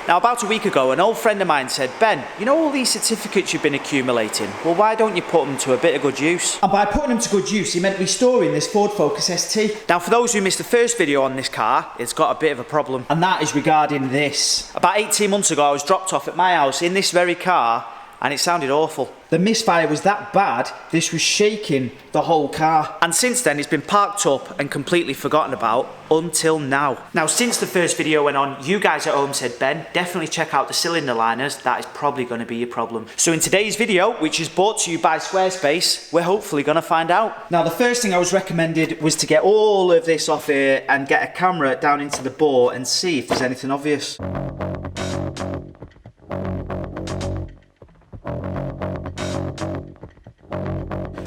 Now, about a week ago, an old friend of mine said, Ben, you know all these certificates you've been accumulating? Well, why don't you put them to a bit of good use? And by putting them to good use, he meant restoring this Ford Focus ST. Now, for those who missed the first video on this car, it's got a bit of a problem. And that is regarding this. About 18 months ago, I was dropped off at my house in this very car, and it sounded awful. The misfire was that bad, this was shaking the whole car. And since then, it's been parked up and completely forgotten about until now. Now, since the first video went on, you guys at home said, Ben, definitely check out the cylinder liners. That is probably going to be your problem. So in today's video, which is brought to you by Squarespace, we're hopefully going to find out. Now, the first thing I was recommended was to get all of this off here and get a camera down into the bore and see if there's anything obvious.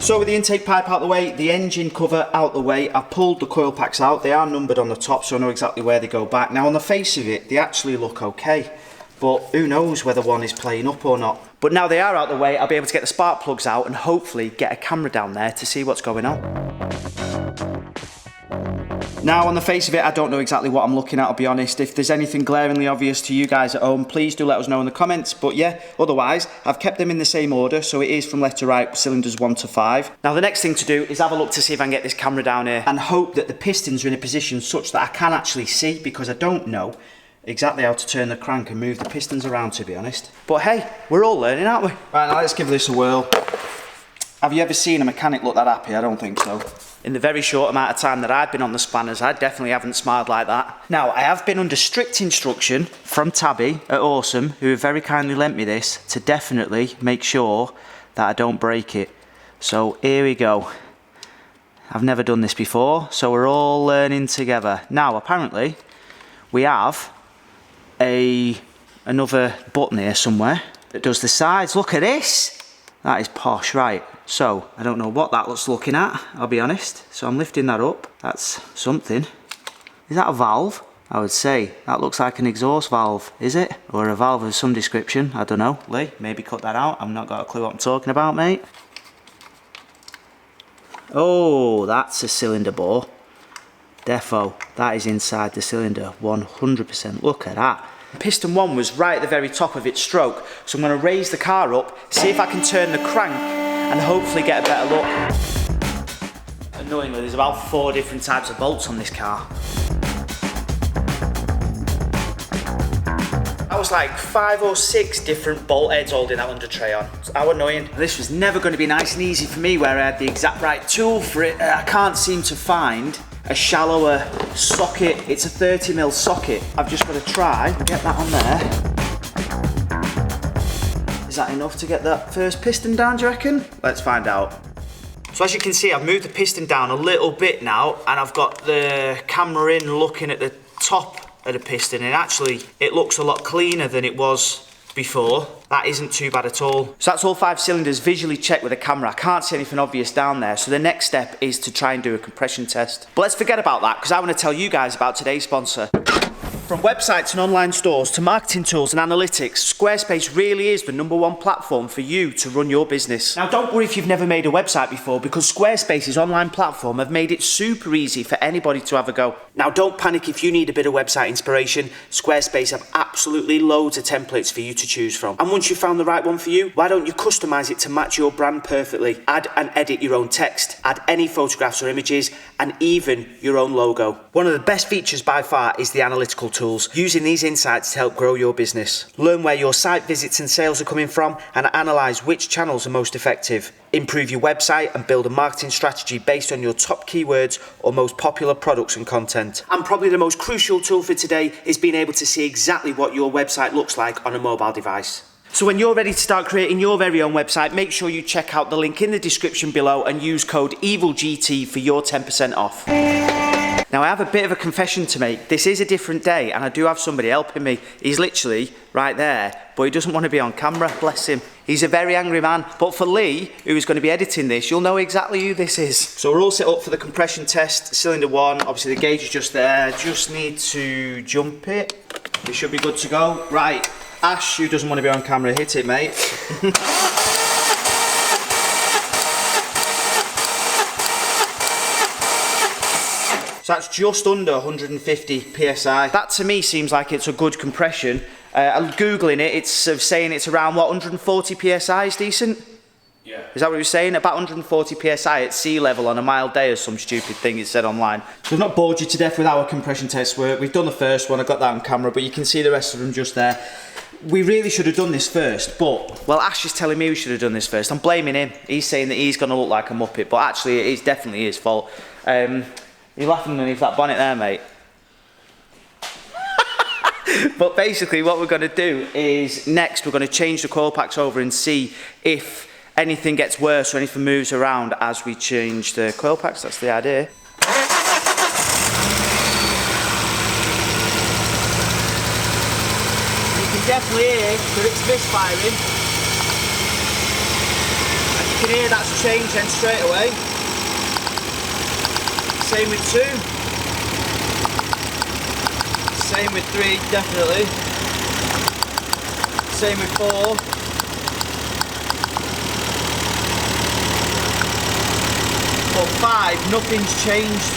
So with the intake pipe out the way, the engine cover out the way, I've pulled the coil packs out. They are numbered on the top, so I know exactly where they go back. Now on the face of it, they actually look okay, but who knows whether one is playing up or not. But now they are out the way, I'll be able to get the spark plugs out and hopefully get a camera down there to see what's going on. Now on the face of it, I don't know exactly what I'm looking at, I'll be honest. If there's anything glaringly obvious to you guys at home, please do let us know in the comments. But yeah, otherwise, I've kept them in the same order, so it is from left to right, cylinders 1 to 5. Now the next thing to do is have a look to see if I can get this camera down here and hope that the pistons are in a position such that I can actually see, because I don't know exactly how to turn the crank and move the pistons around, to be honest. But hey, we're all learning, aren't we? Right, now let's give this a whirl. Have you ever seen a mechanic look that happy? I don't think so. In the very short amount of time that I've been on the spanners, I definitely haven't smiled like that. Now, I have been under strict instruction from Tabby at Awesome, who have very kindly lent me this, to definitely make sure that I don't break it. So here we go. I've never done this before, so we're all learning together. Now, apparently, we have another button here somewhere that does the sides. Look at this! That is posh, right. So, I don't know what that looks looking at, I'll be honest. So I'm lifting that up. That's something. Is that a valve? I would say that looks like an exhaust valve, is it? Or a valve of some description, I don't know. Lee, maybe cut that out. I've not got a clue what I'm talking about, mate. Oh, that's a cylinder bore. Defo, that is inside the cylinder, 100%. Look at that. Piston 1 was right at the very top of its stroke, so I'm going to raise the car up, see if I can turn the crank and hopefully get a better look. Annoyingly, there's about 4 different types of bolts on this car. That was like 5 or 6 different bolt heads holding that under tray on. How annoying. This was never going to be nice and easy for me where I had the exact right tool for it. I can't seem to find a shallower socket. It's a 30mm socket. I've just got to try and get that on there. Is that enough to get that first piston down, do you reckon? Let's find out. So as you can see, I've moved the piston down a little bit now, and I've got the camera in looking at the top of the piston, and actually it looks a lot cleaner than it was before. That isn't too bad at all. So that's all 5 cylinders visually checked with a camera. I can't see anything obvious down there, so the next step is to try and do a compression test. But let's forget about that, because I want to tell you guys about today's sponsor. From websites and online stores to marketing tools and analytics, Squarespace really is the #1 platform for you to run your business. Now don't worry if you've never made a website before, because Squarespace's online platform have made it super easy for anybody to have a go. Now don't panic if you need a bit of website inspiration. Squarespace have absolutely loads of templates for you to choose from. And once you've found the right one for you, why don't you customize it to match your brand perfectly? Add and edit your own text, add any photographs or images, and even your own logo. One of the best features by far is the analytical tools, using these insights to help grow your business. Learn where your site visits and sales are coming from and analyze which channels are most effective. Improve your website and build a marketing strategy based on your top keywords or most popular products and content. And probably the most crucial tool for today is being able to see exactly what your website looks like on a mobile device. So when you're ready to start creating your very own website, make sure you check out the link in the description below and use code EVILGT for your 10% off. Now I have a bit of a confession to make. This is a different day and I do have somebody helping me. He's literally right there, but he doesn't want to be on camera, bless him. He's a very angry man. But for Lee, who is going to be editing this, you'll know exactly who this is. So we're all set up for the compression test. Cylinder 1, obviously the gauge is just there. Just need to jump it. It should be good to go. Right, Ash, who doesn't want to be on camera, hit it, mate. So that's just under 150 PSI. That to me seems like it's a good compression. I'm Googling it, it's saying it's around, what, 140 PSI is decent? Yeah. Is that what you were saying? About 140 PSI at sea level on a mild day or some stupid thing it said online. So we've not bored you to death with our compression test work. We've done the first one, I got that on camera, but you can see the rest of them just there. We really should have done this first, but, well, Ash is telling me we should have done this first. I'm blaming him. He's saying that he's going to look like a muppet, but actually it's definitely his fault. You're laughing underneath that bonnet there, mate. But basically what we're going to do is, next we're going to change the coil packs over and see if anything gets worse or anything moves around as we change the coil packs. That's the idea. You can definitely hear that it's misfiring. And you can hear that's changed then straight away. Same with 2. Same with 3, definitely. Same with 4. But 5, nothing's changed.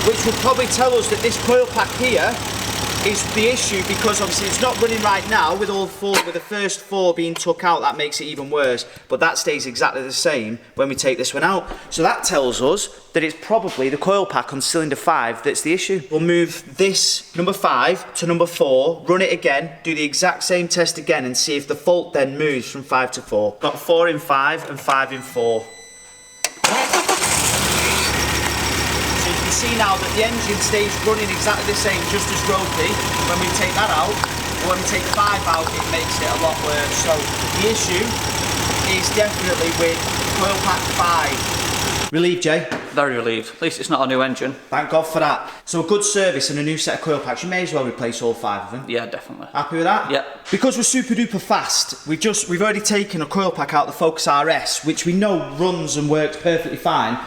Which would probably tell us that this coil pack here is the issue, because obviously it's not running right now with all 4, with the first 4 being took out. That makes it even worse, but that stays exactly the same when we take this one out. So that tells us that it's probably the coil pack on cylinder 5 that's the issue. We'll move this number 5 to number 4, run it again, do the exact same test again and see if the fault then moves from 5 to 4. Got 4 in 5 and 5 in 4. See now that the engine stays running exactly the same, just as ropey when we take that out, but when we take 5 out it makes it a lot worse. So the issue is definitely with coil pack 5. Relieved, Jay? Very relieved. At least it's not a new engine. Thank God for that. So a good service and a new set of coil packs, you may as well replace all 5 of them. Yeah, definitely. Happy with that? Yeah. Because we're super duper fast, we've already taken a coil pack out of the Focus RS, which we know runs and works perfectly fine.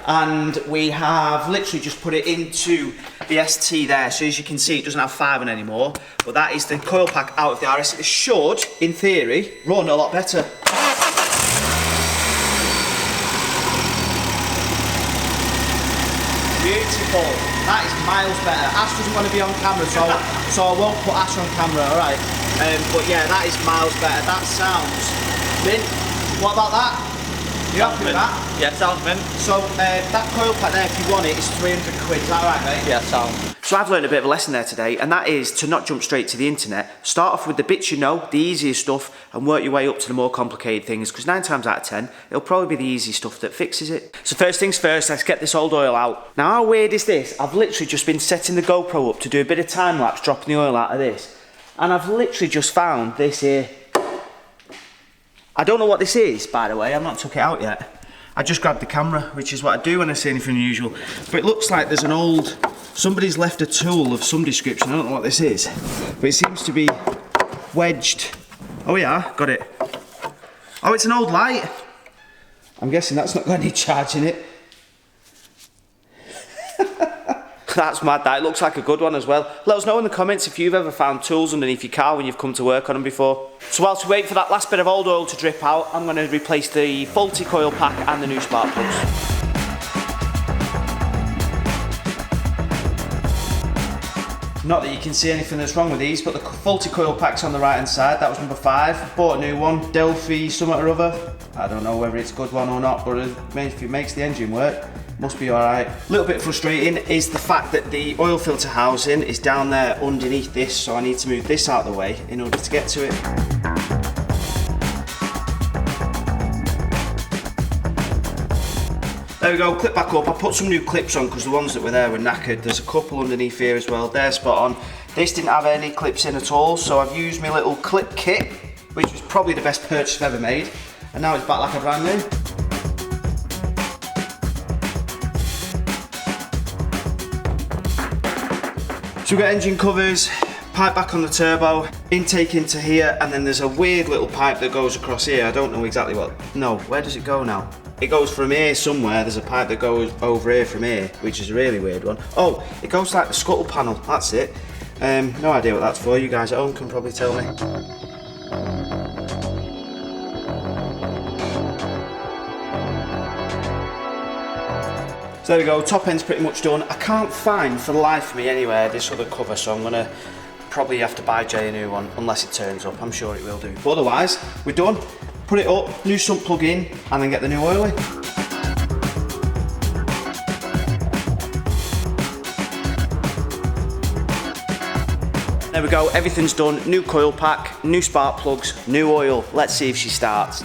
And we have literally just put it into the ST there. So as you can see, it doesn't have 5 on anymore, but that is the coil pack out of the RS. It should, in theory, run a lot better. Beautiful. That is miles better. Ash doesn't want to be on camera, so I won't put Ash on camera, alright? But yeah, that is miles better. That sounds mint. What about that? You happy with that? Yeah, sounds mint. So that coil pack there, if you want it, is 300 quid. Is that right, mate? Yeah, sounds. So I've learned a bit of a lesson there today, and that is to not jump straight to the internet. Start off with the bits you know, the easiest stuff, and work your way up to the more complicated things, because 9 times out of 10, it'll probably be the easy stuff that fixes it. So first things first, let's get this old oil out. Now how weird is this? I've literally just been setting the GoPro up to do a bit of time lapse, dropping the oil out of this, and I've literally just found this here. I don't know what this is, by the way, I've not took it out yet. I just grabbed the camera, which is what I do when I see anything unusual. But it looks like there's an old, somebody's left a tool of some description, I don't know what this is. But it seems to be wedged. Oh yeah, got it. Oh, it's an old light. I'm guessing that's not got any charge in it. That's mad, that. It looks like a good one as well. Let us know in the comments if you've ever found tools underneath your car when you've come to work on them before. So whilst we wait for that last bit of old oil to drip out, I'm going to replace the faulty coil pack and the new spark plugs. Not that you can see anything that's wrong with these, but the faulty coil pack's on the right hand side. That was number 5. Bought a new one, Delphi something or other. I don't know whether it's a good one or not, but if it makes the engine work, must be alright. A little bit frustrating is the fact that the oil filter housing is down there underneath this, so I need to move this out of the way in order to get to it. There we go, clip back up. I put some new clips on because the ones that were there were knackered. There's a couple underneath here as well, they're spot on. This didn't have any clips in at all, so I've used my little clip kit, which was probably the best purchase I've ever made, and now it's back like a brand new. So we've got engine covers, pipe back on the turbo, intake into here, and then there's a weird little pipe that goes across here. I don't know exactly what, no, where does it go now? It goes from here somewhere, there's a pipe that goes over here from here, which is a really weird one. Oh, it goes like the scuttle panel, that's it. No idea what that's for, you guys at home can probably tell me. So there we go, top end's pretty much done. I can't find, for the life of me anywhere, this other cover, so I'm gonna probably have to buy Jay a new one, unless it turns up. I'm sure it will do. But otherwise, we're done. Put it up, new sump plug in, and then get the new oil in. There we go, everything's done. New coil pack, new spark plugs, new oil. Let's see if she starts.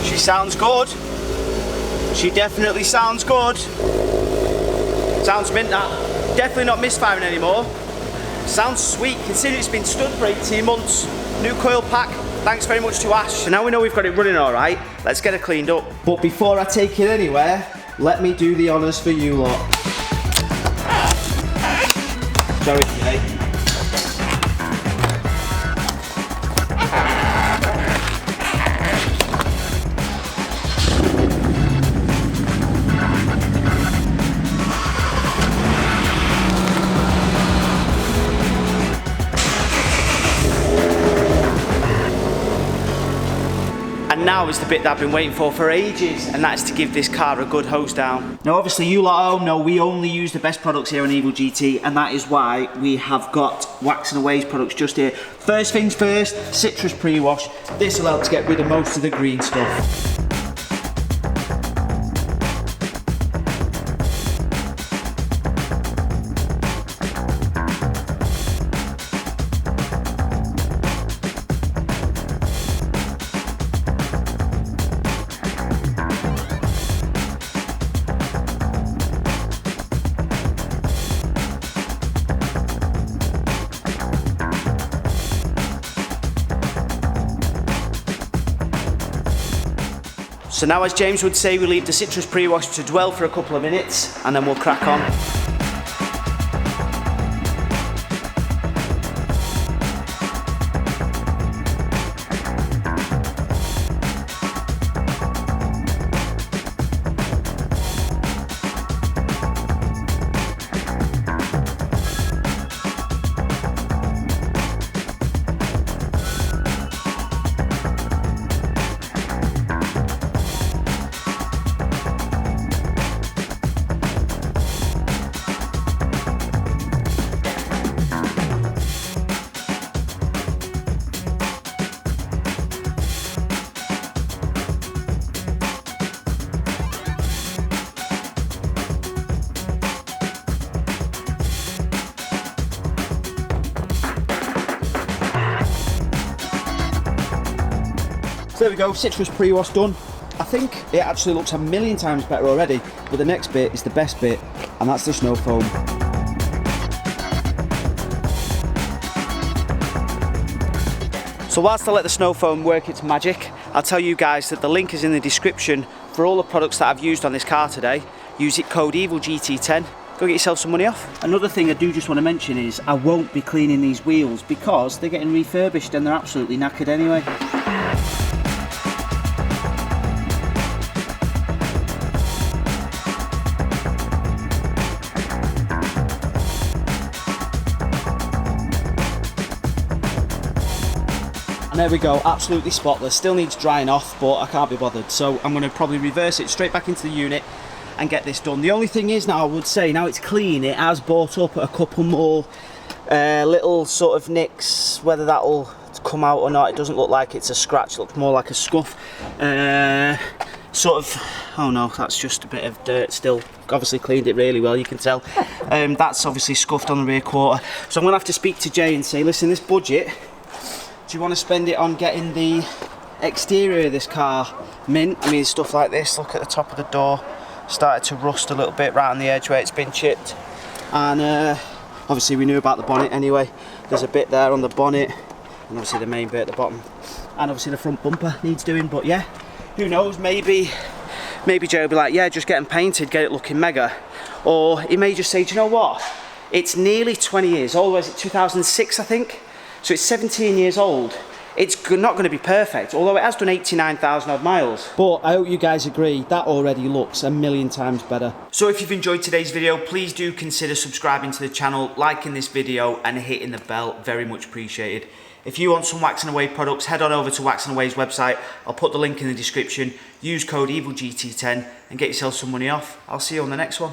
She sounds good. She definitely sounds good. Sounds mint that. Definitely not misfiring anymore. Sounds sweet, considering it's been stood for 18 months. New coil pack, thanks very much to Ash. So now we know we've got it running all right, let's get it cleaned up. But before I take it anywhere, let me do the honours for you lot. Sorry, Jay. And now is the bit that I've been waiting for ages, and that's to give this car a good hose down. Now obviously you lot at home know we only use the best products here on Evo GT, and that is why we have got Wax and Aways products just here. First things first, citrus pre-wash. This will help to get rid of most of the green stuff. So now, as James would say, we leave the citrus pre-wash to dwell for a couple of minutes and then we'll crack on. So there we go, citrus pre-wash done. I think it actually looks a million times better already, but the next bit is the best bit, and that's the snow foam. So whilst I let the snow foam work its magic, I'll tell you guys that the link is in the description for all the products that I've used on this car today. Use it code EvilGT10. Go get yourself some money off. Another thing I do just want to mention is I won't be cleaning these wheels because they're getting refurbished and they're absolutely knackered anyway. And there we go, absolutely spotless. Still needs drying off, but I can't be bothered. So I'm going to probably reverse it straight back into the unit and get this done. The only thing is now, I would say, now it's clean, it has brought up a couple more little sort of nicks. Whether that'll come out or not, it doesn't look like it's a scratch, it looks more like a scuff. Sort of, oh no, that's just a bit of dirt still. Obviously cleaned it really well, you can tell. That's obviously scuffed on the rear quarter. So I'm going to have to speak to Jay and say, listen, this budget, do you want to spend it on getting the exterior of this car mint? I mean, stuff like this, look at the top of the door, started to rust a little bit right on the edge where it's been chipped. And obviously we knew about the bonnet anyway. There's a bit there on the bonnet, and obviously the main bit at the bottom. And obviously the front bumper needs doing, but yeah, who knows, maybe Joe will be like, yeah, just get them painted, get it looking mega. Or he may just say, do you know what? It's nearly 20 years old, was it 2006 I think? So it's 17 years old. It's not going to be perfect, although it has done 89,000 odd miles. But I hope you guys agree, that already looks a million times better. So if you've enjoyed today's video, please do consider subscribing to the channel, liking this video and hitting the bell, very much appreciated. If you want some Wax and Away products, head on over to Wax and Away's website. I'll put the link in the description. Use code EVILGT10 and get yourself some money off. I'll see you on the next one.